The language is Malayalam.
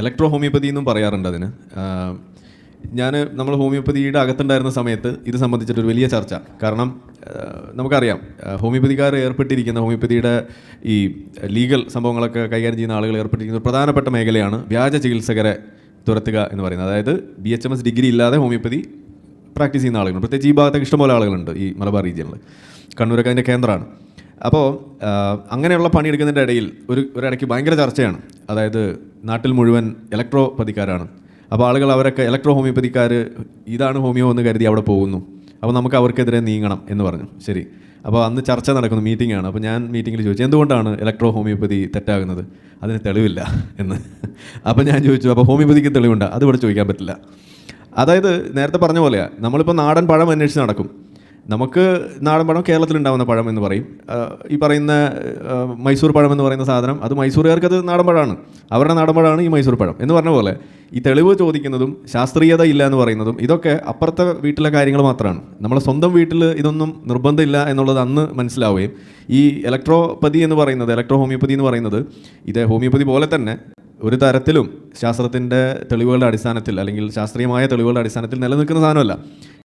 ഇലക്ട്രോ ഹോമിയോപ്പതി എന്നും പറയാറുണ്ട് അതിന്. നമ്മൾ ഹോമിയോപ്പതിയുടെ അകത്തുണ്ടായിരുന്ന സമയത്ത് ഇത് സംബന്ധിച്ചിട്ടൊരു വലിയ ചർച്ച. കാരണം നമുക്കറിയാം ഹോമിയോപ്പതിക്കാർ ഏർപ്പെട്ടിരിക്കുന്ന ഹോമിയോപ്പതിയുടെ ഈ ലീഗൽ സംഭവങ്ങളൊക്കെ കൈകാര്യം ചെയ്യുന്ന ആളുകൾ ഏർപ്പെട്ടിരിക്കുന്ന ഒരു പ്രധാനപ്പെട്ട മേഖലയാണ് വ്യാജ ചികിത്സകരെ തുരത്തുക എന്ന് പറയുന്നത്. അതായത് BHMS ഡിഗ്രി ഇല്ലാതെ ഹോമിയോപ്പതി പ്രാക്ടീസ് ചെയ്യുന്ന ആളുകൾ, പ്രത്യേകിച്ച് ഈ ഭാഗത്തൊക്കെ ഇഷ്ടംപോലെ ആളുകളുണ്ട് ഈ മലബാർ റീജിയനിൽ. കണ്ണൂരൊക്കെ അതിൻ്റെ കേന്ദ്രമാണ്. അപ്പോൾ അങ്ങനെയുള്ള പണിയെടുക്കുന്നതിൻ്റെ ഇടയിൽ ഒരിടയ്ക്ക് ഭയങ്കര ചർച്ചയാണ്. അതായത് നാട്ടിൽ മുഴുവൻ ഇലക്ട്രോപ്പതിക്കാരാണ്. അപ്പോൾ ആളുകൾ അവരൊക്കെ ഇലക്ട്രോ ഹോമിയോപ്പതിക്കാർ ഇതാണ് ഹോമിയോ എന്ന് കരുതി അവിടെ പോകുന്നു. അപ്പോൾ നമുക്ക് അവർക്കെതിരെ നീങ്ങണം എന്ന് പറഞ്ഞു. ശരി, അപ്പോൾ അന്ന് ചർച്ച നടക്കുന്നു, മീറ്റിംഗ് ആണ്. അപ്പോൾ ഞാൻ മീറ്റിങ്ങിൽ ചോദിച്ചു എന്തുകൊണ്ടാണ് ഇലക്ട്രോ ഹോമിയോപ്പതി തെറ്റാകുന്നത്? അതിന് തെളിവില്ല എന്ന്. അപ്പോൾ ഞാൻ ചോദിച്ചു അപ്പോൾ ഹോമിയോപ്പതിക്ക് തെളിവുണ്ടോ? അത് ഇവിടെ ചോദിക്കാൻ പറ്റില്ല. അതായത് നേരത്തെ പറഞ്ഞ പോലെയാണ്, നമ്മളിപ്പോൾ നാടൻ പഴം അന്വേഷിച്ച് നടക്കും. നമുക്ക് നാടൻ പഴം കേരളത്തിലുണ്ടാകുന്ന പഴം എന്ന് പറയും. ഈ പറയുന്ന മൈസൂർ പഴം എന്ന് പറയുന്ന സാധനം, അത് മൈസൂറുകാർക്ക് അത് നാടൻ പഴമാണ്, അവരുടെ നാടൻ പഴമാണ് ഈ മൈസൂർ പഴം എന്ന് പറഞ്ഞ പോലെ ഈ തെളിവ് ചോദിക്കുന്നതും ശാസ്ത്രീയത ഇല്ല എന്ന് പറയുന്നതും ഇതൊക്കെ അപ്പുറത്തെ വീട്ടിലെ കാര്യങ്ങൾ മാത്രമാണ്. നമ്മളെ സ്വന്തം വീട്ടിൽ ഇതൊന്നും നിർബന്ധമില്ല എന്നുള്ളത് അന്ന് മനസ്സിലാവുകയും ഈ ഇലക്ട്രോപ്പതി എന്ന് പറയുന്നത്, ഇലക്ട്രോ ഹോമിയോപ്പതി എന്ന് പറയുന്നത് ഇത് ഹോമിയോപ്പതി പോലെ തന്നെ ഒരു തരത്തിലും ശാസ്ത്രത്തിൻ്റെ തെളിവുകളുടെ അടിസ്ഥാനത്തിൽ അല്ലെങ്കിൽ ശാസ്ത്രീയമായ തെളിവുകളുടെ അടിസ്ഥാനത്തിൽ നിലനിൽക്കുന്ന സാധനമല്ല.